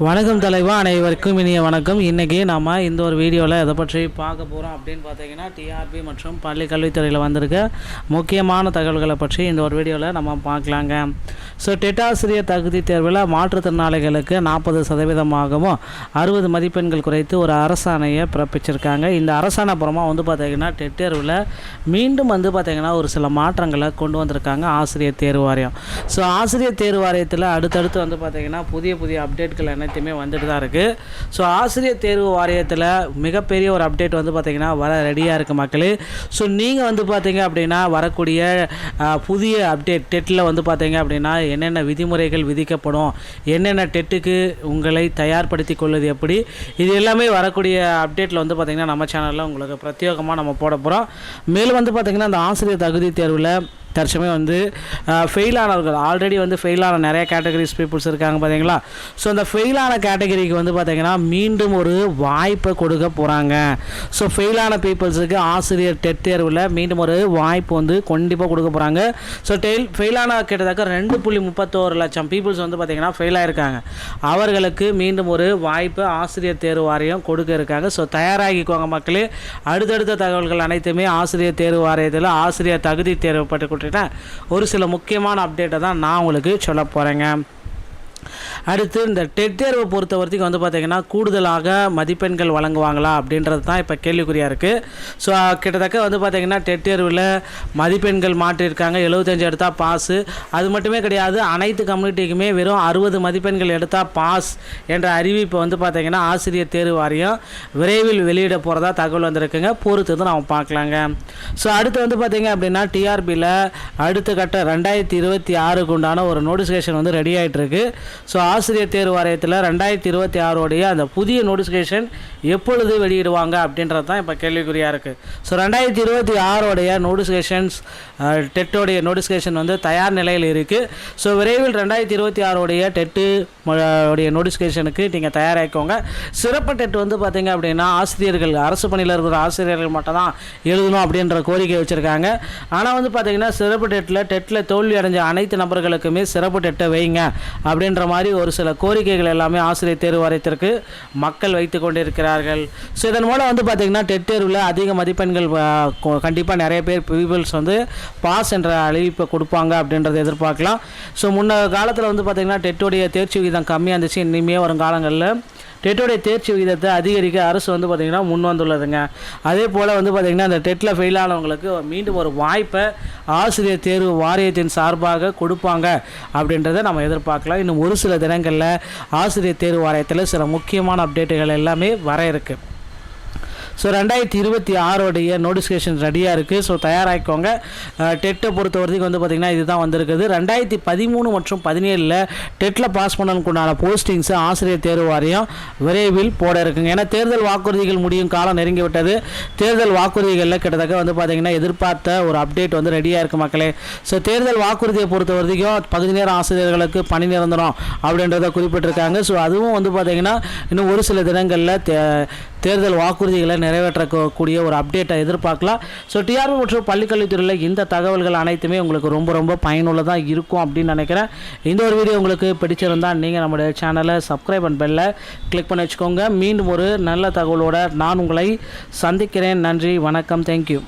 வணக்கம் தலைவா, அனைவருக்கும் இனிய வணக்கம். இன்றைக்கி நம்ம இந்த ஒரு வீடியோவில் எதை பற்றி பார்க்க போகிறோம் அப்படின்னு பார்த்தீங்கன்னா, டிஆர்பி மற்றும் பள்ளி கல்வித்துறையில் வந்திருக்க முக்கியமான தகவல்களை பற்றி இந்த ஒரு வீடியோவில் நம்ம பார்க்கலாங்க. ஸோ டெட் ஆசிரியர் தகுதி தேர்வில் மாற்றுத்திறனாளிகளுக்கு 40% 60 மதிப்பெண்கள் குறைத்து ஒரு அரசாணையை பிறப்பிச்சிருக்காங்க. இந்த அரசாணை அப்புறமா பார்த்திங்கன்னா டெட் தேர்வில் மீண்டும் பார்த்திங்கன்னா ஒரு சில மாற்றங்களை கொண்டு வந்திருக்காங்க ஆசிரியர் தேர்வு வாரியம். ஸோ ஆசிரியர் தேர்வு வாரியத்தில் அடுத்தடுத்து பார்த்திங்கன்னா புதிய அப்டேட்கள் அனைத்துமே வந்துட்டு தான் இருக்குது. ஸோ ஆசிரியர் தேர்வு வாரியத்தில் மிகப்பெரிய ஒரு அப்டேட் பார்த்திங்கன்னா வர ரெடியாக இருக்குது மக்களே. ஸோ நீங்கள் பார்த்தீங்க அப்படின்னா வரக்கூடிய புதிய அப்டேட் டெட்டில் பார்த்தீங்க அப்படின்னா என்னென்ன விதிமுறைகள் விதிக்கப்படும், என்னென்ன டெட்டுக்கு உங்களை தயார்படுத்தி கொள்வது எப்படி, இது எல்லாமே வரக்கூடிய அப்டேட்டில் பார்த்திங்கன்னா நம்ம சேனலில் உங்களுக்கு பிரத்யேகமாக நம்ம போட போகிறோம். மேலும் பார்த்திங்கன்னா அந்த ஆசிரியர் தகுதி தேர்வில் தற்சமயம் ஃபெயிலானவர்கள் ஆல்ரெடி ஃபெயிலான நிறைய கேட்டகரிஸ் பீப்புள்ஸ் இருக்காங்க பார்த்தீங்களா. ஸோ அந்த ஃபெயிலான கேட்டகரிக்கு பார்த்திங்கன்னா மீண்டும் ஒரு வாய்ப்பை கொடுக்க போகிறாங்க. ஸோ ஃபெயிலான பீப்புள்ஸுக்கு ஆசிரியர் டெட் தேர்வில் மீண்டும் ஒரு வாய்ப்பு கண்டிப்பாக கொடுக்க போகிறாங்க. ஸோ ஃபெயிலான கிட்டத்தட்ட 2.31 லட்சம் பீப்புள்ஸ் பார்த்திங்கன்னா ஃபெயில் ஆகிருக்காங்க. அவர்களுக்கு மீண்டும் ஒரு வாய்ப்பு ஆசிரியர் தேர்வு வாரியம் கொடுக்க இருக்காங்க. ஸோ தயாராகிக்குவாங்க மக்களே. அடுத்தடுத்த தகவல்கள் அனைத்துமே ஆசிரியர் தேர்வு வாரியத்தில் ஆசிரியர் தகுதி தேர்வு பற்றி ஒரு சில முக்கியமான அப்டேட்டை தான் நான் உங்களுக்கு சொல்ல போகிறேங்க. அடுத்து இந்த டெட் தேர்வை பொறுத்த வரைக்கும் பார்த்திங்கன்னா கூடுதலாக மதிப்பெண்கள் வழங்குவாங்களா அப்படின்றது தான் இப்போ கேள்விக்குறியாக இருக்குது. ஸோ கிட்டத்தட்ட பார்த்திங்கன்னா டெட் தேர்வில் மதிப்பெண்கள் மாற்றியிருக்காங்க. 75 எடுத்தால் பாஸு, அது மட்டுமே கிடையாது, அனைத்து கம்யூனிட்டிக்குமே வெறும் 60 மதிப்பெண்கள் எடுத்தால் பாஸ் என்ற அறிவிப்பு பார்த்திங்கன்னா ஆசிரியர் தேர்வு வாரியம் விரைவில் வெளியிட போகிறதா தகவல் வந்திருக்குங்க. பொறுத்து தான் நம்ம பார்க்கலாங்க. ஸோ அடுத்து பார்த்திங்க அப்படின்னா டிஆர்பியில் அடுத்த கட்ட 2026க்கு உண்டான ஒரு நோட்டிஃபிகேஷன் ரெடி ஆகிட்டு இருக்கு. ஸோ ஆசிரியர் தேர்வு வாரியத்தில் 2026 அந்த புதிய நோட்டிஃபிகேஷன் எப்பொழுது வெளியிடுவாங்க அப்படின்றது தான் இப்போ கேள்விக்குறியாக இருக்குது. ஸோ 2026 நோட்டிஃபிகேஷன்ஸ் டெட்டோடைய நோட்டிஃபிகேஷன் தயார் நிலையில் இருக்குது. ஸோ விரைவில் 2026 டெட்டு உடைய நோட்டிஃபிகேஷனுக்கு நீங்கள் தயாராகிக்கோங்க. சிறப்பு டெட் பார்த்திங்க அப்படின்னா ஆசிரியர்கள் அரசு பணியில் இருக்கிற ஆசிரியர்கள் மட்டும் தான் எழுதணும் அப்படின்ற கோரிக்கை வச்சுருக்காங்க. ஆனால் பார்த்திங்கன்னா சிறப்பு டெட்டில் தோல்வி அடைஞ்ச அனைத்து நபர்களுக்குமே சிறப்பு டெட்டை வைங்க அப்படின்ற மாதிரி ஒரு சில கோரிக்கைகள் எல்லாமே ஆசிரியர் தேர்வு வாரியத்திற்கு மக்கள் வைத்து கொண்டிருக்கிறார்கள். ஸோ இதன் மூலம் பார்த்திங்கன்னா டெட் தேர்வில் அதிக மதிப்பெண்கள் கண்டிப்பாக நிறைய பேர் பீப்புள்ஸ் பாஸ் என்ற அறிவிப்பை கொடுப்பாங்க அப்படின்றத எதிர்பார்க்கலாம். ஸோ முன்ன காலத்தில் பார்த்திங்கன்னா டெட்டோடைய தேர்ச்சி விகிதம் கம்மியாக இருந்துச்சு. இனிமேல் வரும் காலங்களில் டெட்டோடைய தேர்ச்சி விகிதத்தை அதிகரிக்க அரசு பார்த்திங்கன்னா முன் வந்துள்ளதுங்க. அதே போல் பார்த்திங்கன்னா அந்த டெட்டில் ஃபெயில் ஆனவங்களுக்கு மீண்டும் ஒரு வாய்ப்பை ஆசிரியர் தேர்வு வாரியத்தின் சார்பாக கொடுப்பாங்க அப்படின்றத நம்ம எதிர்பார்க்கலாம். இன்னும் ஒரு சில தினங்களில் ஆசிரியர் தேர்வு வாரியத்தில் சில முக்கியமான அப்டேட்டுகள் எல்லாமே வர இருக்குது. ஸோ 2026 நோட்டிஃபிகேஷன் ரெடியாக இருக்குது. ஸோ தயாராகிக்கோங்க. டெட்டை பொறுத்த வரைக்கும் பார்த்திங்கன்னா இதுதான் வந்திருக்குது. 2013 மற்றும் 2017 டெட்டில் பாஸ் பண்ணனுக்குண்டான போஸ்டிங்ஸு ஆசிரியர் தேர்வு வாரியம் விரைவில் போட இருக்குங்க. ஏன்னா தேர்தல் வாக்குறுதிகள் முடியும் காலம் நெருங்கி விட்டது. தேர்தல் வாக்குறுதிகளில் கிட்டத்தட்ட பார்த்திங்கன்னா எதிர்பார்த்த ஒரு அப்டேட் ரெடியாக இருக்குது மக்களே. ஸோ தேர்தல் வாக்குறுதியை பொறுத்த வரைக்கும் பகுதி நேர ஆசிரியர்களுக்கு பணி நிரந்தரம் அப்படின்றத குறிப்பிட்டிருக்காங்க. ஸோ அதுவும் பார்த்திங்கன்னா இன்னும் ஒரு சில தினங்களில் தேர்தல் வாக்குறுதிகளை நிறைவேற்றக்கூடிய ஒரு அப்டேட்டை எதிர்பார்க்கலாம். ஸோ டிஆர்பி மற்றும் பள்ளிக்கல்வித்துறையில் இந்த தகவல்கள் அனைத்துமே உங்களுக்கு ரொம்ப பயனுள்ளதாக இருக்கும் அப்படின்னு நினைக்கிறேன். இந்த ஒரு வீடியோ உங்களுக்கு பிடிச்சிருந்தால் நீங்கள் நம்முடைய சேனலை சப்ஸ்கிரைப் அண்ட் பெல்லை கிளிக் பண்ணி வச்சுக்கோங்க. மீண்டும் ஒரு நல்ல தகவலோடு நான் உங்களை சந்திக்கிறேன். நன்றி, வணக்கம், தேங்க்யூ.